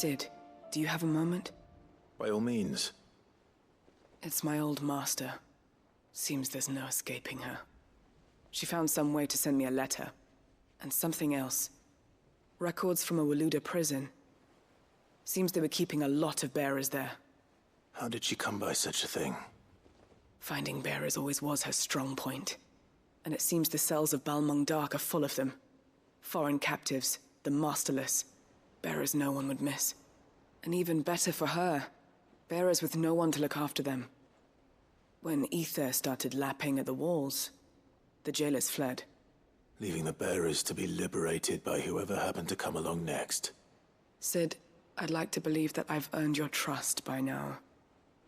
Cid, do you have a moment? By all means. It's my old master. Seems there's no escaping her. She found some way to send me a letter. And something else. Records from a Waluda prison. Seems they were keeping a lot of bearers there. How did she come by such a thing? Finding bearers always was her strong point. And it seems the cells of Balmung Dark are full of them. Foreign captives, the masterless. Bearers no one would miss. And even better for her, bearers with no one to look after them. When Ether started lapping at the walls, the jailers fled. Leaving the bearers to be liberated by whoever happened to come along next. Cid, I'd like to believe that I've earned your trust by now.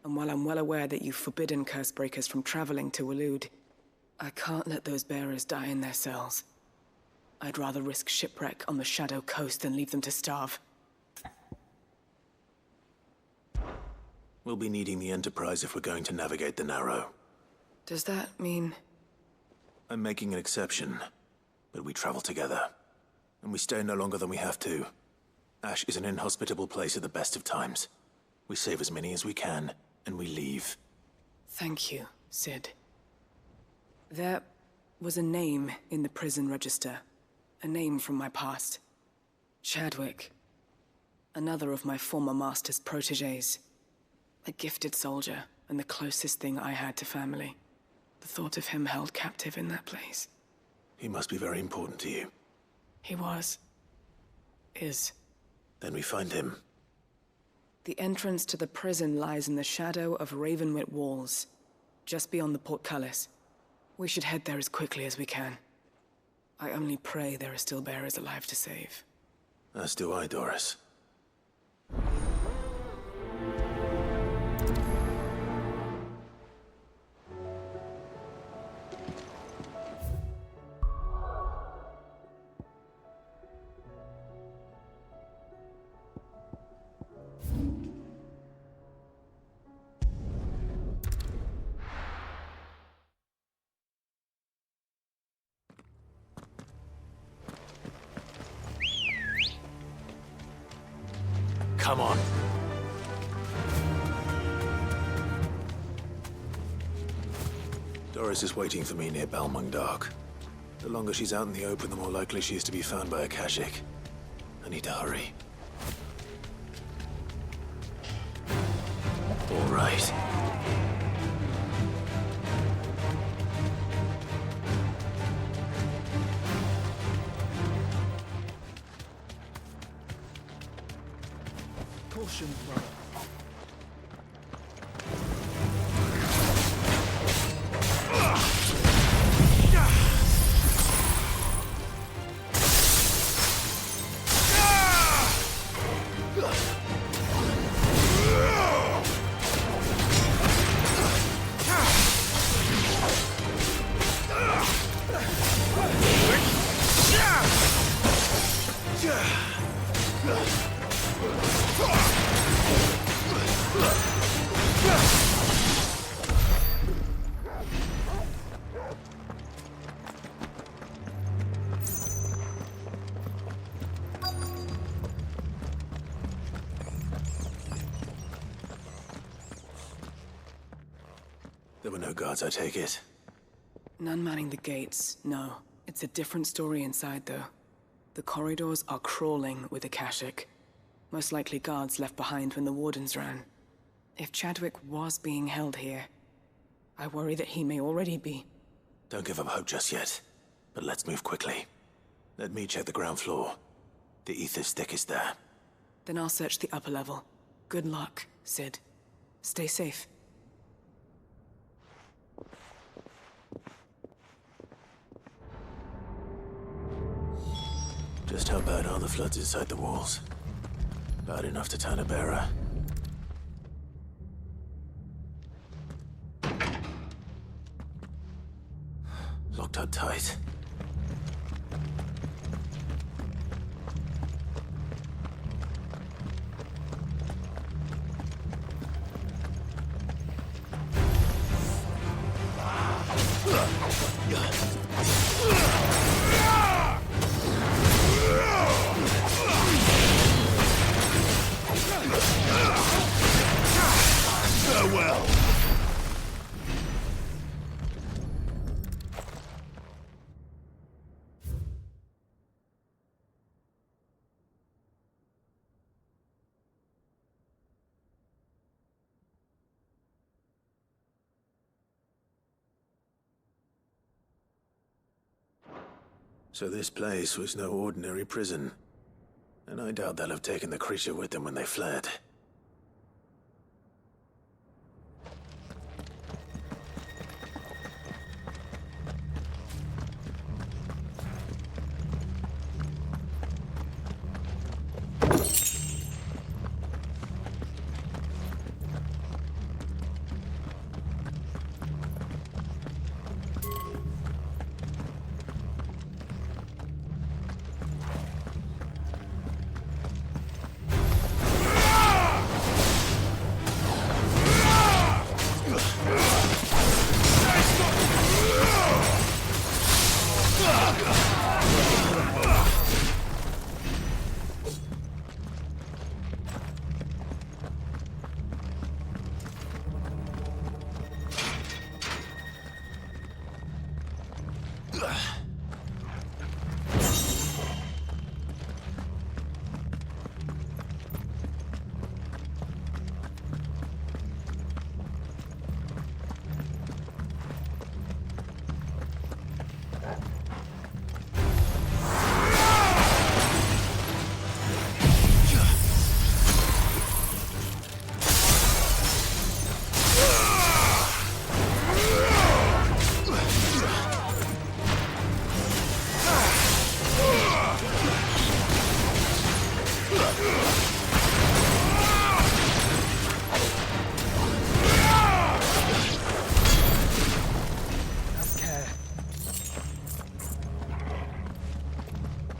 And while I'm well aware that you've forbidden Cursebreakers from traveling to Waloed, I can't let those bearers die in their cells. I'd rather risk shipwreck on the Shadow Coast than leave them to starve. We'll be needing the Enterprise if we're going to navigate the Narrow. Does that mean... I'm making an exception, but we travel together. And we stay no longer than we have to. Ash is an inhospitable place at the best of times. We save as many as we can, and we leave. Thank you, Cid. There was a name in the prison register. A name from my past. Chadwick. Another of my former master's protégés. A gifted soldier, and the closest thing I had to family. The thought of him held captive in that place. He must be very important to you. He was. Is. Then we find him. The entrance to the prison lies in the shadow of Ravenwit Walls, just beyond the portcullis. We should head there as quickly as we can. I only pray there are still bearers alive to save. As do I, Doris. Come on. Doris is waiting for me near Balmung Dark. The longer she's out in the open, the more likely she is to be found by Akashic. I need to hurry. All right. Caution, brother. There were no guards, I take it. None manning the gates, no. It's a different story inside, though. The corridors are crawling with Akashic. Most likely guards left behind when the Wardens ran. If Chadwick was being held here, I worry that he may already be. Don't give up hope just yet, but let's move quickly. Let me check the ground floor. The ether stick is there. Then I'll search the upper level. Good luck, Cid. Stay safe. Just how bad are the floods inside the walls? Bad enough to turn a bearer. Locked up tight. So this place was no ordinary prison. And I doubt they'll have taken the creature with them when they fled.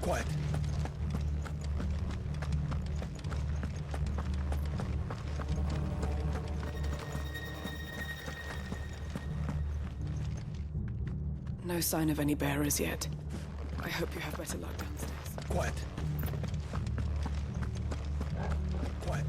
Quiet. No sign of any bearers yet. I hope you have better luck downstairs. Quiet. Quiet.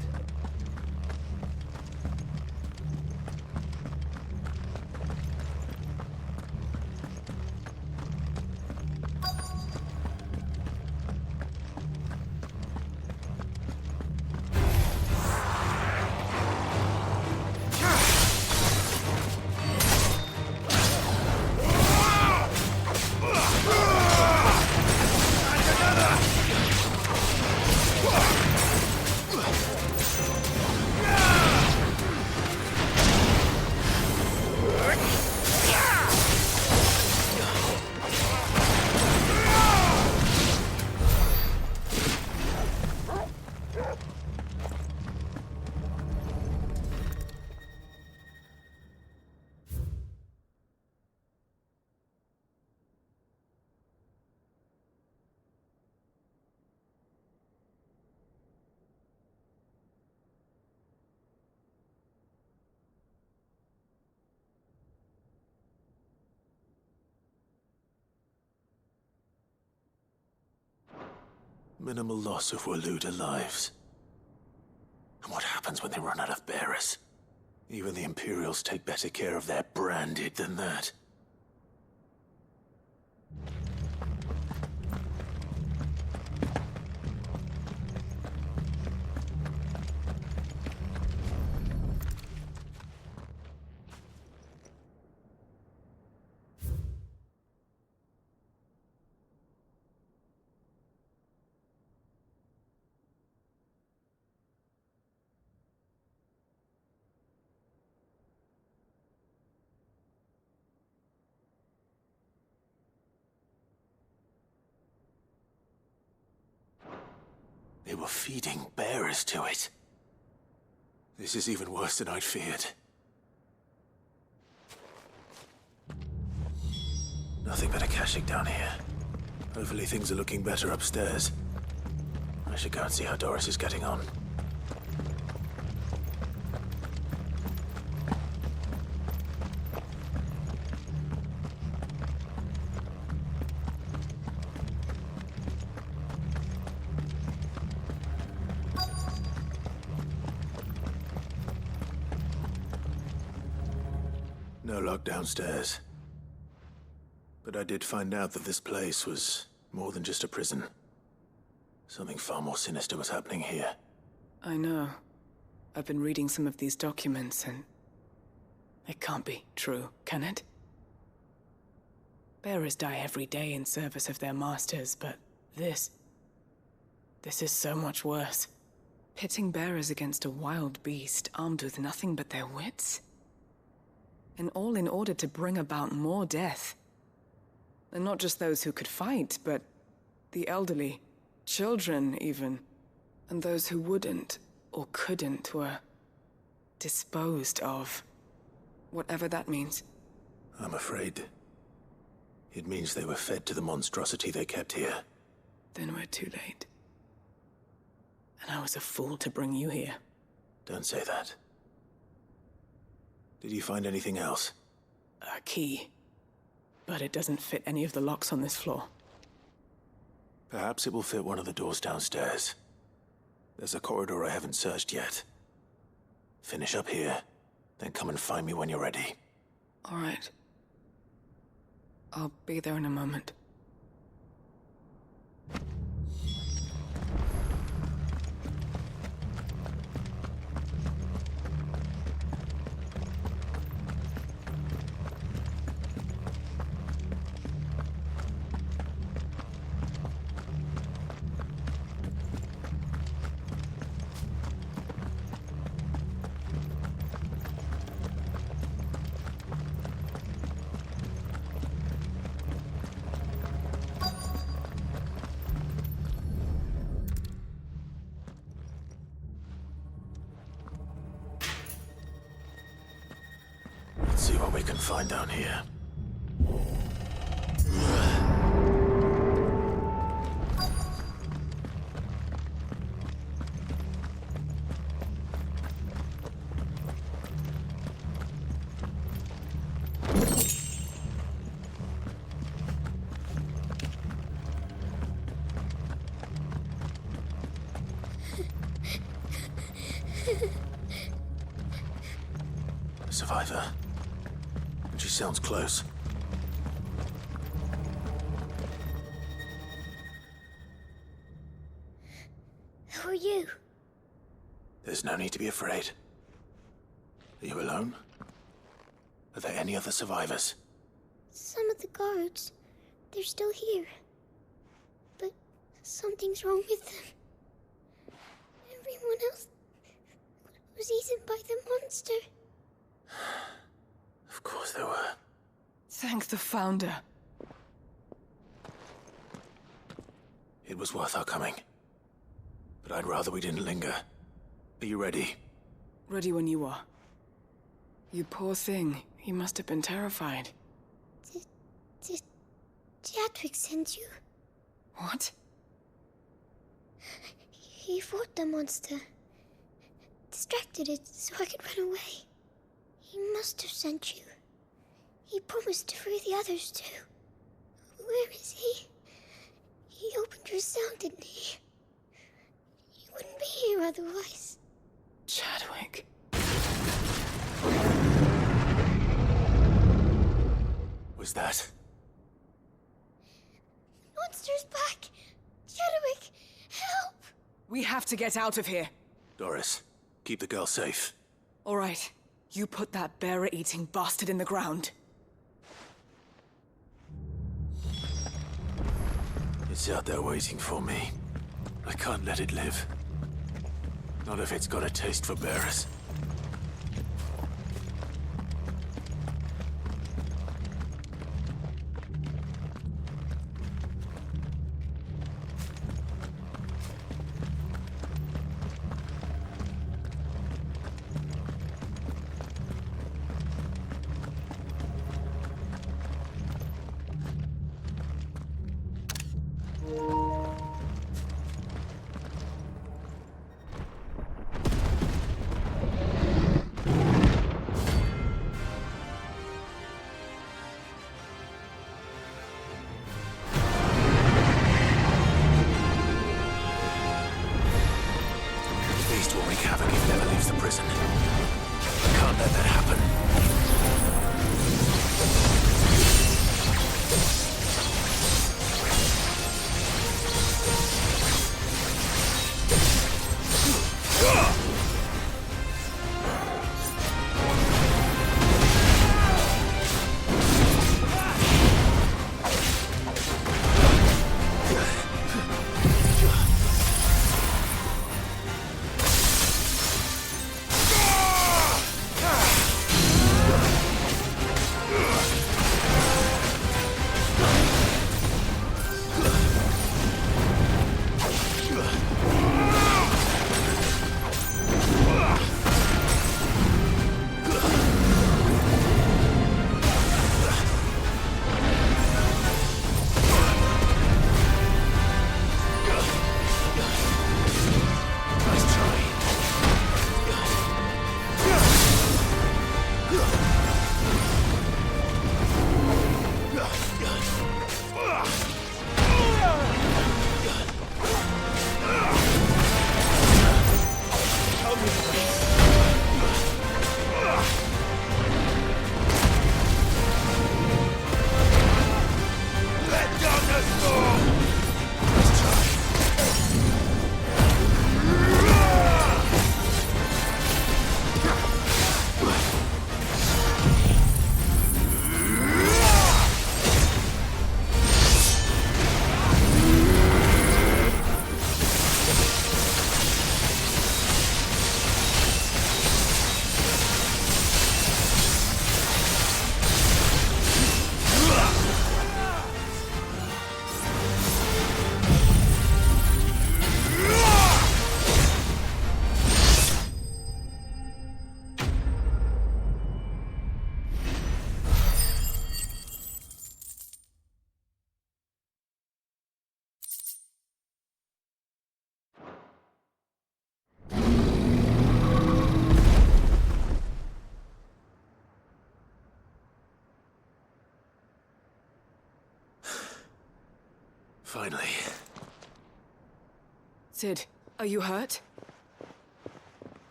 Minimal loss of Waluda lives. And what happens when they run out of bearers? Even the Imperials take better care of their branded than that. They were feeding bearers to it. This is even worse than I'd feared. Nothing but a Kashyyyk down here. Hopefully things are looking better upstairs. I should go and see how Doris is getting on. No luck downstairs. But I did find out that this place was more than just a prison. Something far more sinister was happening here. I know. I've been reading some of these documents and... it can't be true, can it? Bearers die every day in service of their masters, but this is so much worse. Pitting bearers against a wild beast armed with nothing but their wits? And all in order to bring about more death. And not just those who could fight, but the elderly, children even. And those who wouldn't or couldn't were disposed of. Whatever that means. I'm afraid it means they were fed to the monstrosity they kept here. Then we're too late. And I was a fool to bring you here. Don't say that. Did you find anything else? A key. But it doesn't fit any of the locks on this floor. Perhaps it will fit one of the doors downstairs. There's a corridor I haven't searched yet. Finish up here, then come and find me when you're ready. All right. I'll be there in a moment. Let's see what we can find down here. A survivor. She sounds close. Who are you? There's no need to be afraid. Are you alone? Are there any other survivors? Some of the guards. They're still here. But something's wrong with them. Everyone else was eaten by the monster. Of course there were. Thank the Founder. It was worth our coming. But I'd rather we didn't linger. Are you ready? Ready when you are. You poor thing. You must have been terrified. Did Chadwick send you? What? He fought the monster. Distracted it so I could run away. He must have sent you. He promised to free the others too. Where is he? He opened your cell, didn't he? He wouldn't be here otherwise. Chadwick. Was that? Monster's back! Chadwick, help! We have to get out of here. Doris, keep the girl safe. All right. You put that bearer-eating bastard in the ground. It's out there waiting for me. I can't let it live. Not if it's got a taste for bearers. Finally. Cid, are you hurt?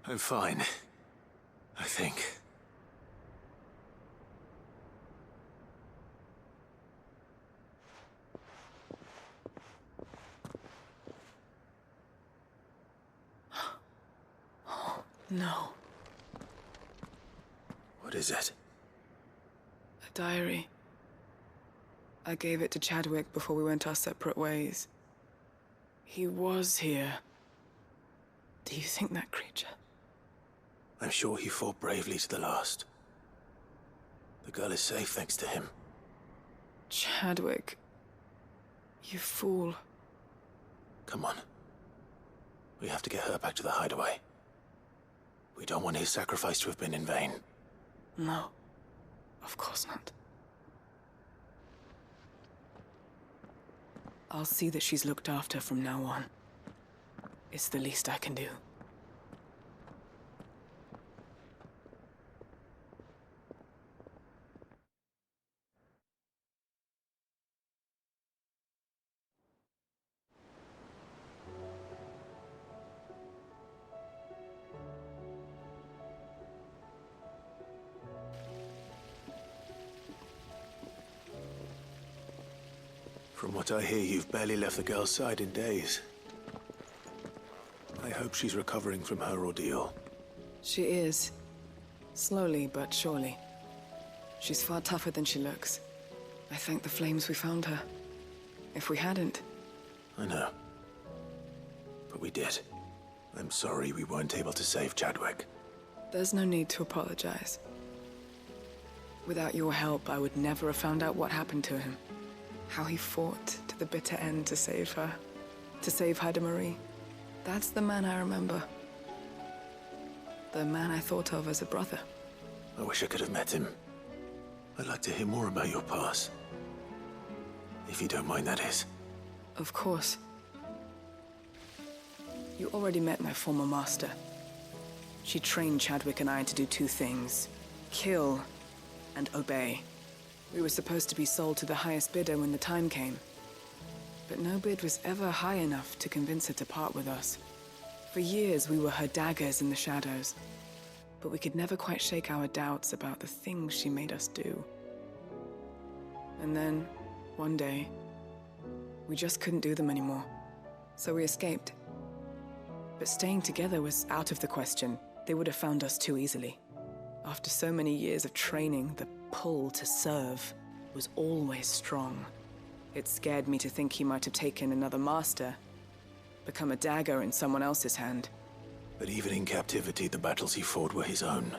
I'm fine. I think. No. What is it? A diary. I gave it to Chadwick before we went our separate ways. He was here. Do you think that creature? I'm sure he fought bravely to the last. The girl is safe thanks to him. Chadwick. You fool. Come on. We have to get her back to the hideaway. We don't want his sacrifice to have been in vain. No. Of course not. I'll see that she's looked after from now on. It's the least I can do. From what I hear, you've barely left the girl's side in days. I hope she's recovering from her ordeal. She is. Slowly but surely. She's far tougher than she looks. I thank the flames we found her. If we hadn't... I know. But we did. I'm sorry we weren't able to save Chadwick. There's no need to apologize. Without your help, I would never have found out what happened to him. How he fought to the bitter end to save her. To save Hyde Marie. That's the man I remember. The man I thought of as a brother. I wish I could have met him. I'd like to hear more about your past. If you don't mind, that is. Of course. You already met my former master. She trained Chadwick and I to do two things. Kill and obey. We were supposed to be sold to the highest bidder when the time came. But no bid was ever high enough to convince her to part with us. For years, we were her daggers in the shadows. But we could never quite shake our doubts about the things she made us do. And then, one day, we just couldn't do them anymore. So we escaped. But staying together was out of the question. They would have found us too easily. After so many years of training, the pull to serve was always strong. It scared me to think he might have taken another master, become a dagger in someone else's hand. But even in captivity, the battles he fought were his own.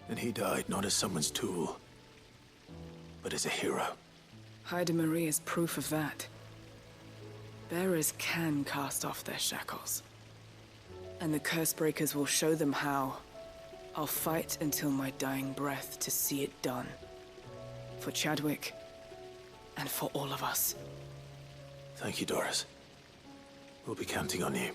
And he died not as someone's tool, but as a hero. Hyde Marie is proof of that. Bearers can cast off their shackles. And the Cursebreakers will show them how. I'll fight until my dying breath to see it done. For Chadwick, and for all of us. Thank you, Doris. We'll be counting on you.